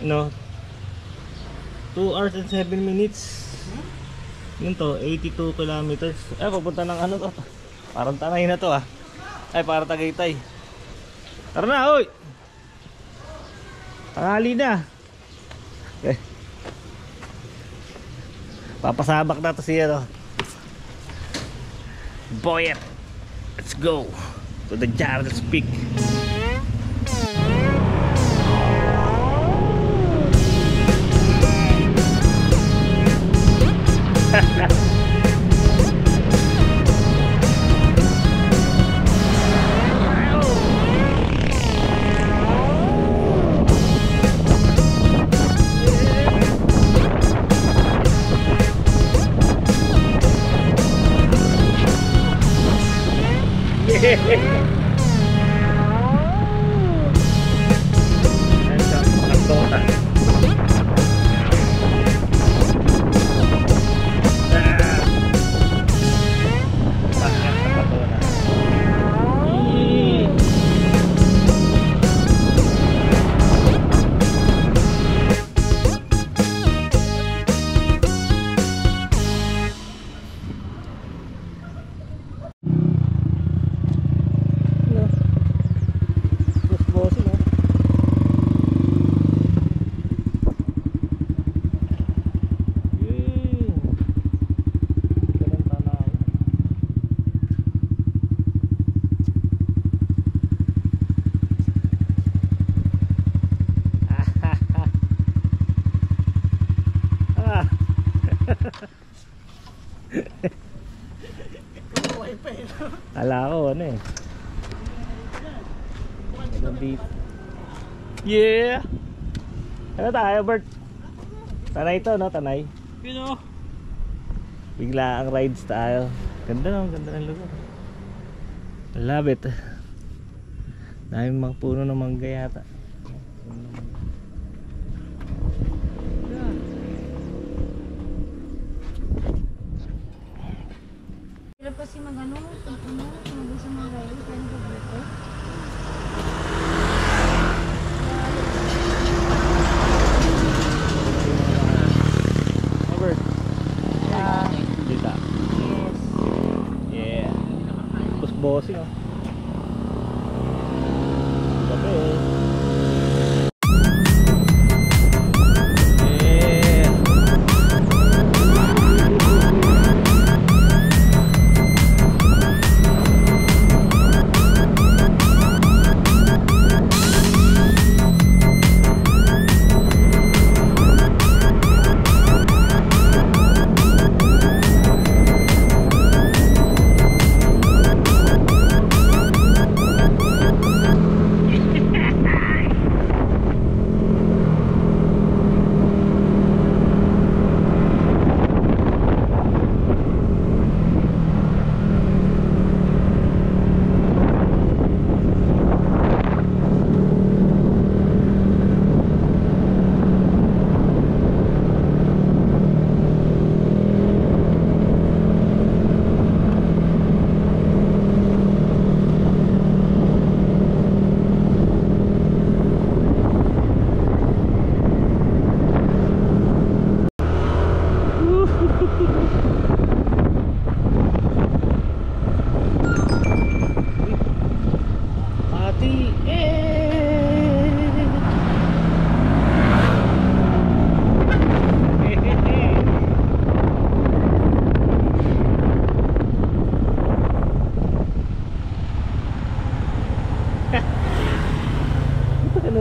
No? 2 hours and 7 minutes. Yun to, 82 kilometers. Eh, papunta ng ano to. Parang Tanay na to ah. Ay, parang Tagaytay. Tara na, oy! Tanghali na. Okay. Papasabak na to siya to. Boyet. Let's go to the Jarla's Peak. Ala ko ano eh. Yeah. Ano tayo, Bert? Tanay to, no? Tanay. Pino. Bigla ang rides tayo. Ganda ng lugar. I love it. Daming mga puno ng mangga yata. Sila pa si magano, mag sa mga ride, kaya nagpablito. Robert. Dita. Yes. Yeah. Bossing oh. Gabi.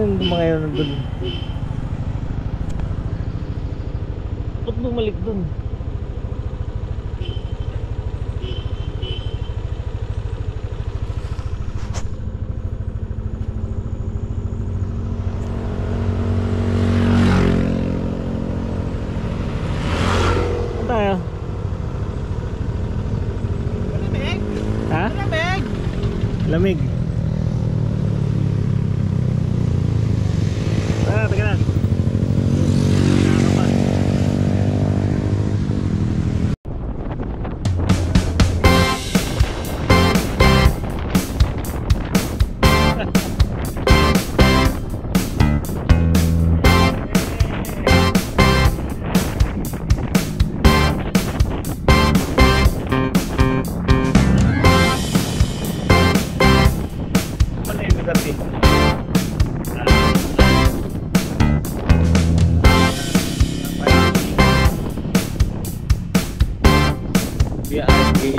Mga yun nandun. Ba't bumalik dun? Saan tayo? Lamig. Ha? Lamig. Lamig. Teka na. Yeah, okay.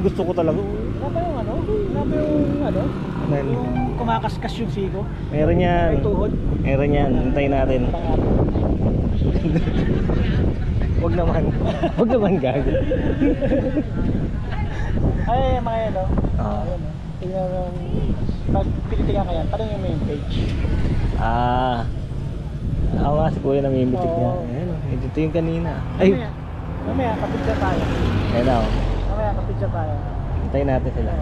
Gusto ko talaga. Wala pa yung ano? Wala pa yung ano? Amen. Yung kumakaskas yung siko. Meron yan. May tuhod. Meron yan. Hintayin natin. Wag naman. Wag naman gago. Ay, mga yan o. Ah. Ayan o. Tingnan mo. Pag pinitingan ka yan, parang yung main page. Ah. Ako nga si kuya namimitik niya. Oo. Ayan o. Ito yung kanina. Ay. Mamaya, kapitsa tayo. Ayan o. Mamaya, kapitsa tayo. Hintayin natin sila.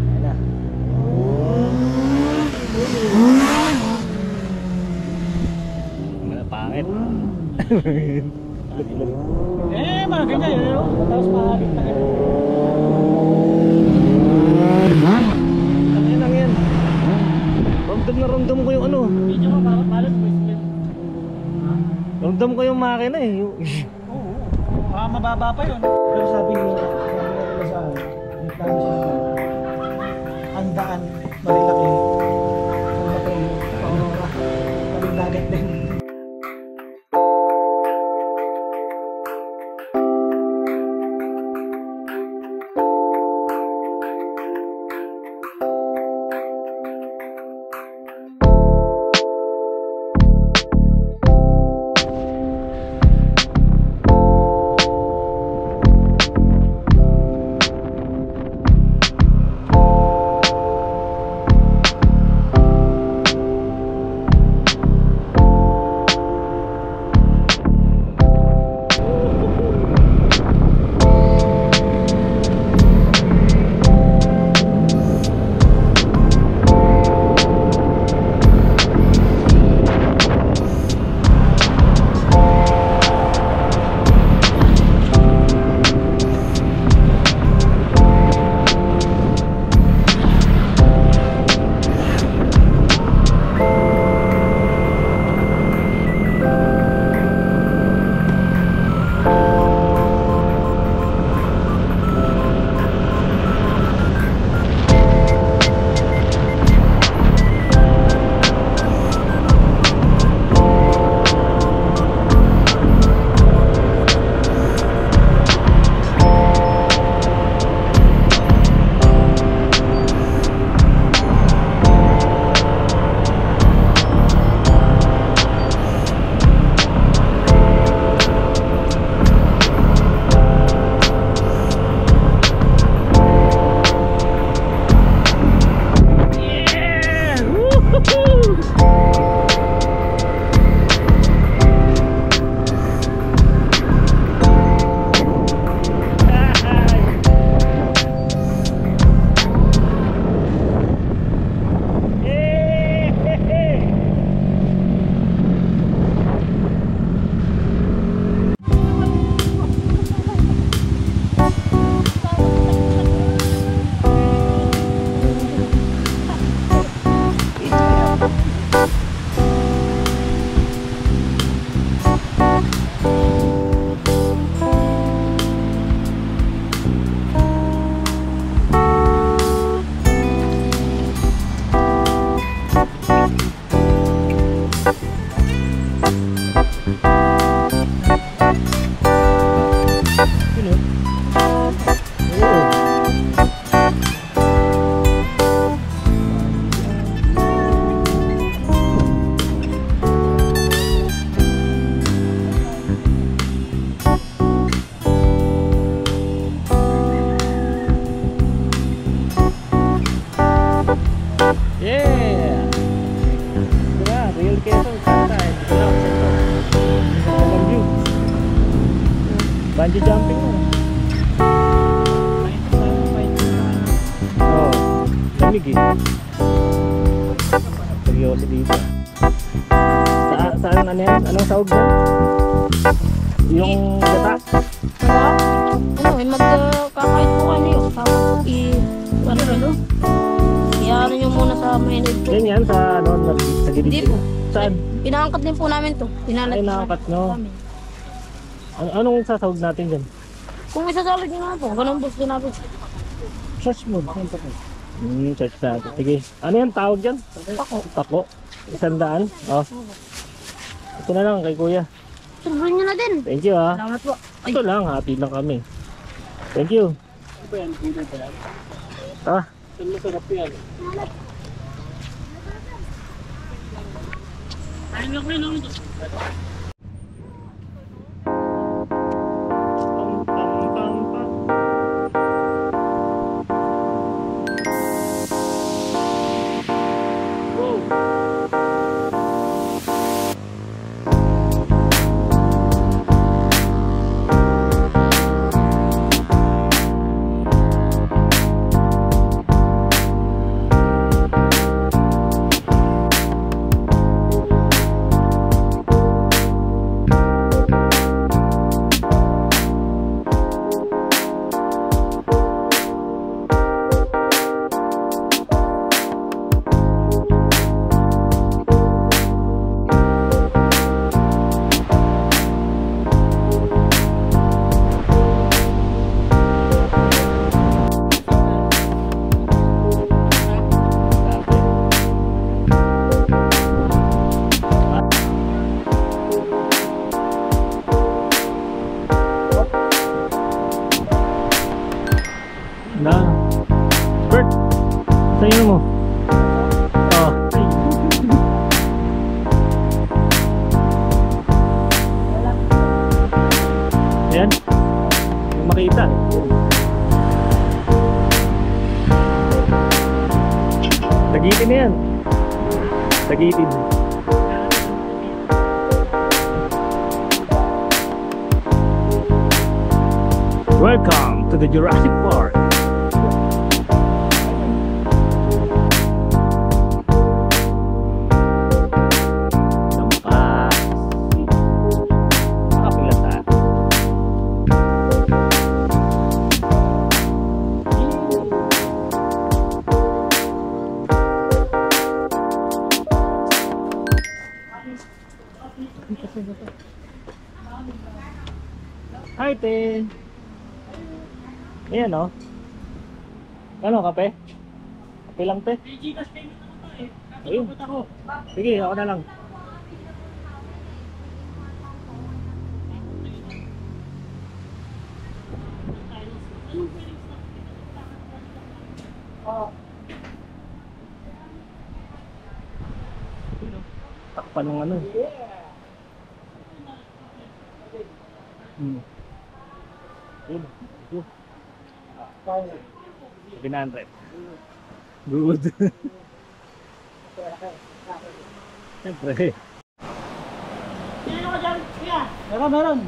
Ayan na. Mga pangit. Mga ganyan yun, no? Tapos mahagit na ganyan. Ang yan. Ramdam na ramdam ko yung ano. Medyo mapapalat mo isip. Ramdam ko yung makina eh. Oo. Mababa pa yun. Pero sabi nila sa may plano siya ang daan, marilaki. Ang laki, Aurora. Kaming dagat din. Bungee jumping mo. Oo. Lamig eh. Seryoso dito. Saan ano yan? Anong sahog yan? Yung gata? Ano, magkakait po kayo. Tapos i-ano nyo muna sa mainit po. Ganyan sa ano, sa gilid. Hindi po. Saan? Inaangkat din po namin to. Ay, naangkat nyo. Anong sasahog natin dyan? Kung isasalag nyo naman po, ganun po sinabi. Search mode. Search natin. Sige. Ano yan tawag dyan? Tako. Tako. 100? Oh. Ito na lang kay kuya. Tuloy nyo na din. Thank you ha. Salamat po. Ito lang, happy lang kami. Thank you. Tara. Masarap yan. Ayun lang kayo lang ito. Na. Bert. Sa'yo mo. Oh. Yan. Makita. Tagitin na yan. Tagitin. Welcome to the Jurassic Park. Hi, te. Ayan, oh. Ano, kape? Kape lang, te. Ayun. Sige, ako na lang. Takpan ng ano. Good. 700. Good. Siyempre. Meron.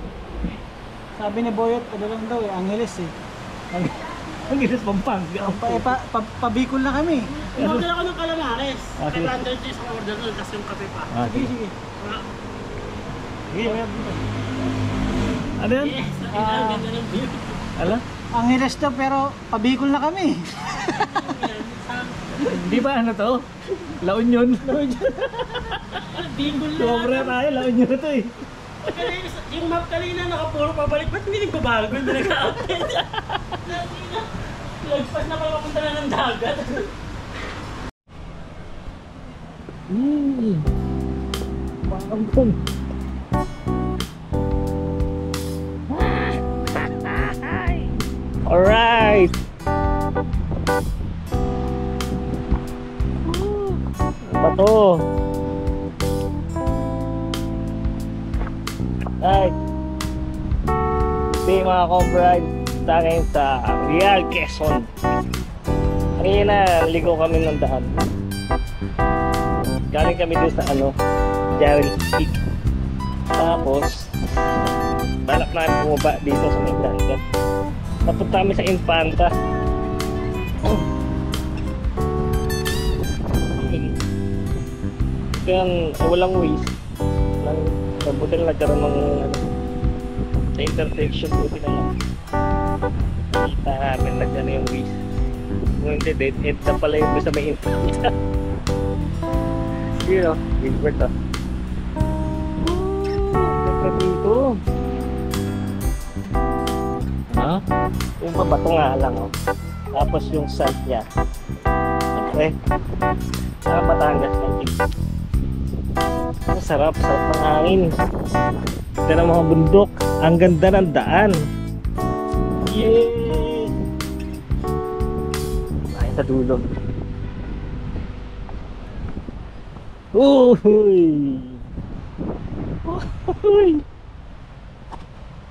Sabi ni Boyot, ano lang daw eh, Angeles eh. Ang gilis Pampanga. Pabikol na kami. Order ako ng calamares. Ah, sige. 500 days ang order nun kasi yung kape pa. Sige. Sige. Sige, ano yan? Yes, ang ganda ng view. Ala? Angeles daw pero pabikol na kami. Di ba ano to? La Union. Bingol na. Sobra tayo, La Union na to eh. Yung map kanina nakapuro pabalik. Ba't hindi nagbabago? Hindi nag-update. Lagpas na pala papunta na ng dagat. Pangkong. Alright. Ano ba to? Ay. Hindi mga comrade sa akin sa Real Quezon. Kanina ligo kami ng daan. Galing kami doon sa ano, Jarrell Peak. Tapos balak namin bumaba dito sa may dagat. Napunta kami sa Infanta. Oh. Kaya walang ways. Buti na nagkaroon ng sa intersection, buti na lang. Kita namin nagkano yung ways. Kung hindi, dead end na pala yung sa may Infanta. Yun o, Gilbert o. Ganda dito. Ha? Yung babato nga lang o. Tapos yung side niya. Okay. Sa Batangas na yung sarap ng hangin. Ito na mga bundok. Ang ganda ng daan. Yay! Ay, sa dulo. Uy! Uy!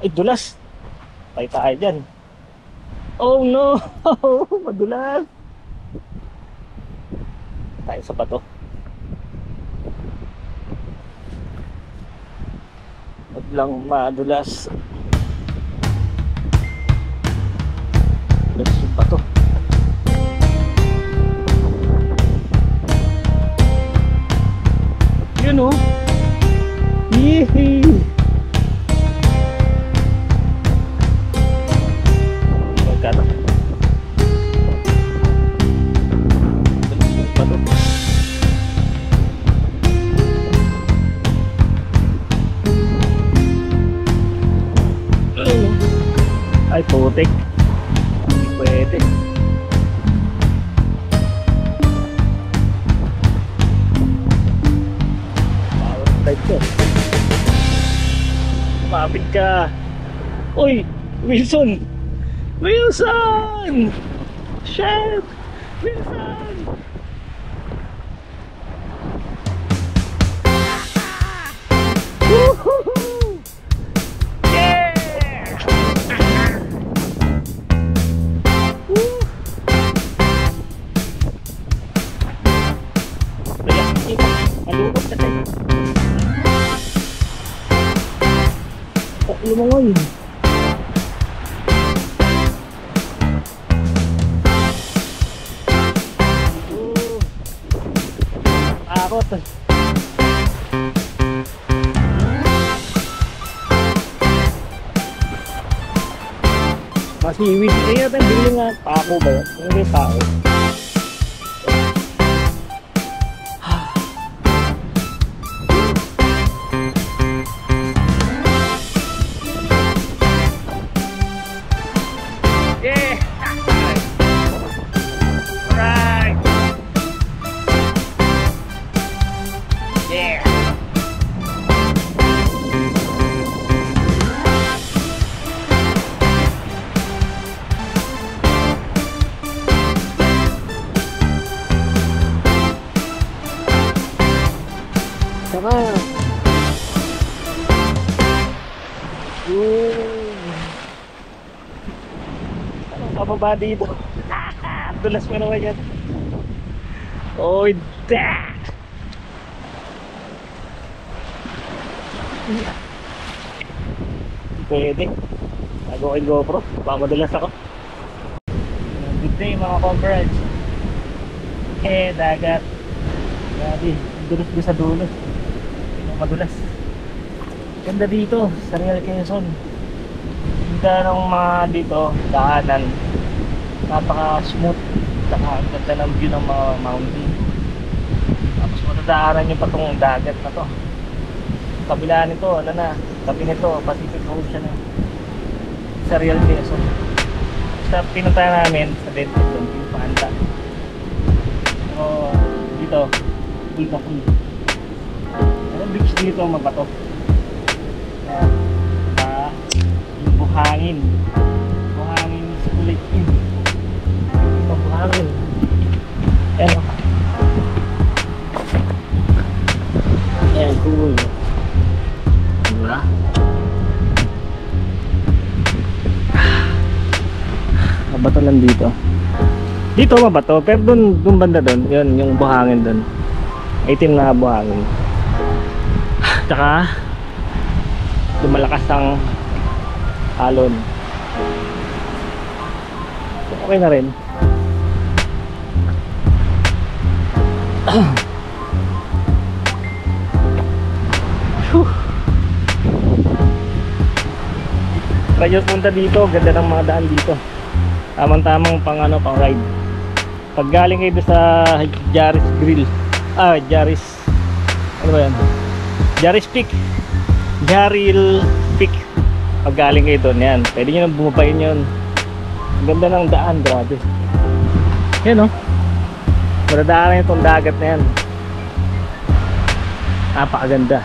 Ay, dulas! Patay tayo dyan. Oh no! Madulas! Tayo sa bato. Huwag lang madulas. Dulas yung bato. Yun o. Yehey! Magkano? Dulas yung bato. Ay, putik. Hindi pwede. Power type ko. Kumapit ka. Uy! Wilson! Wilson! Shit! Wilson! Woohoo! Yeah! Malungkot ka tayo. Lumangoy. Akot. Masiwid. Eh, natin bili nga. Pako ba yun? Hindi pako. Yeah! Alright! Yeah! Saka anong pababa dito? Dulas mo naman yan. Oh, da! Pwede. Tago ko yung GoPro. Baka madulas ako. Good day mga comrades. Dagat. Grabe. Dulas ko sa dulo. Madulas. Ganda dito sa Real Quezon. Ganda ng mga dito daanan. Napaka smooth. Saka ang ganda ng view ng mga mountain. Tapos matadaanan yung patong dagat na to. Kabila nito, ano na, tabi nito, Pacific Ocean na. Sa Real Quezon. Sa pinunta namin sa Bedford, yung Panda. So dito, dito free. Ang beach dito mabato. Yung buhangin. Buhangin is kulay in. Yung buhangin. Ayan o. Ayan, cool. Diba? Mabato lang dito. Dito mabato, pero dun banda dun, yun, yung buhangin dun. Itim na buhangin. Tsaka lumalakas ang alon. Okay na rin. Whew. Try nyo punta dito, ganda ng mga daan dito. Tamang-tamang pang ano, pang ride. Pag galing kayo sa Jaris Grill, Jaris, ano ba yan? Jaris Peak, Jaril Peak. Pag galing kayo doon, yan, pwede nyo nang bumabayin yun. Ang ganda ng daan, grabe. Yan o, madadaanan itong dagat na yan. Napakaganda.